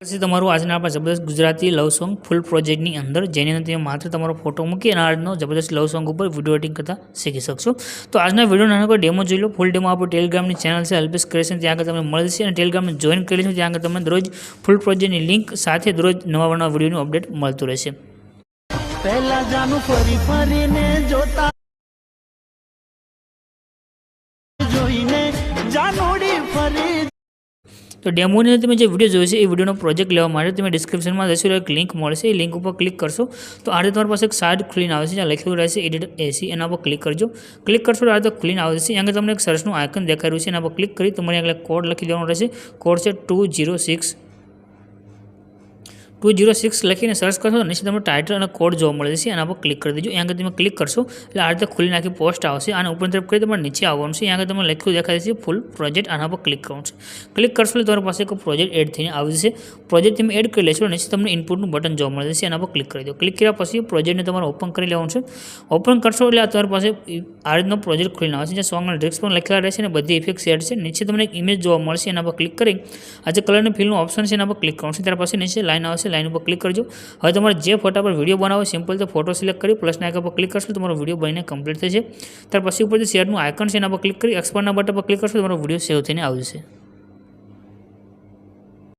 પછી તમારું આજના આપણા જબરદસ્ત ગુજરાતી લવ સોંગ ફૂલ પ્રોજેક્ટની અંદર જેની અંદર તમે માત્ર તમારો ફોટો મૂકી અને આજનો જબરદસ્ત લવ સોંગ ઉપર વિડીયો એડિટિંગ કરતા શીખી શકશો. તો આજના વિડીયો નાનો કોઈ ડેમો જોઈ લો. ફૂલ ડેમો આપણું ટેલિગ્રામની ચેનલ છે અલ્પેશ ક્રિએશન, ત્યાં આગળ તમને મળશે અને ટેલિગ્રામને જોઈન કરી લેશો. ત્યાં આગળ તમને દરરોજ ફૂલ પ્રોજેક્ટની લિંક સાથે દરરોજ નવા વિડીયોનું અપડેટ મળતું રહેશે. પહેલા જાનું ફરી ફરીને જોતા જોઈને જાનોડી ફરી. તો ડેમોની તમે જે વિડીયો જોયો છે એ વિડીયોનો પ્રોજેક્ટ લેવા માટે તમે ડિસ્ક્રિપ્શનમાં જશો એક લિંક મળશે. એ લિંક ઉપર ક્લિક કરશો તો આ રીતે તમારી પાસે એક સાઇટ ખુલીને આવશે, જ્યાં લખેલું રહેશે એડિટ એસી. એના પર ક્લિક કરજો. ક્લિક કરશો તો આ રીતે ખુલીને આવશે. અહીંયા તમને એક સર્ચનું આઇકન દેખાઈ રહ્યું છે, એના પર ક્લિક કરી તમારે આગળ કોડ લખી દેવાનો રહેશે. કોડ છે 206 લખીને સર્ચ કરશો તો નીચે તમને ટાઇટલ અને કોડ જોવા મળે છે. એના પર ક્લિક કરી દેજો. અહીંયા આગળ તમે ક્લિક કરશો એટલે આ રીતે ખુલી નાખી પોસ્ટ આવશે. અને ઉપર તરફ કરી તમારે નીચે આવવાનું છે. અહીંયા આગળ તમને લખ્યું દેખાય છે ફૂલ પ્રોજેક્ટ. આના પર ક્લિક કરવાનું છે. ક્લિક કરશો એટલે તમારી પાસે એક પ્રોજેક્ટ એડ થઈને આવી જશે. પ્રોજેક્ટ તમે એડ કરી લેશો, નીચે તમને ઇનપુટનું બટન જોવા મળે છે. એના પર ક્લિક કરી દો. ક્લિક કર્યા પછી પ્રોજેક્ટને તમારે ઓપન કરી લેવાનું છે. ઓપન કરશો એટલે તમારી પાસે આ રીતનો પ્રોજેક્ટ ખુલીને આવશે, જ્યાં સોંગ અને લિરિક્સ પણ લખેલા રહેશે અને બધી ઇફેક્ટ સેટ છે. નીચે તમને એક ઇમેજ જોવા મળશે. એના પર ક્લિક કરી આ જે કલરની ફિલનું ઓપ્શન છે એના પર ક્લિક કરવાનું છે. ત્યાર પછી નીચે લાઈન આવશે, લાઈન ઉપર ક્લિક કરજો. હવે તમારે જે ફોટા પર વિડીયો બનાવો સિમ્પલ તો ફોટો સિલેક્ટ કરી પ્લસના આઇકન પર ક્લિક કરશો તમારો વિડીયો બનીને કમ્પ્લીટ થશે. ત્યાર પછી ઉપર જે શેરનું આઇકન છે એના પર ક્લિક કરી એક્સપોર્ટના બટન પર ક્લિક કરશો તમારો વિડીયો સેવ થઈને આવી જશે.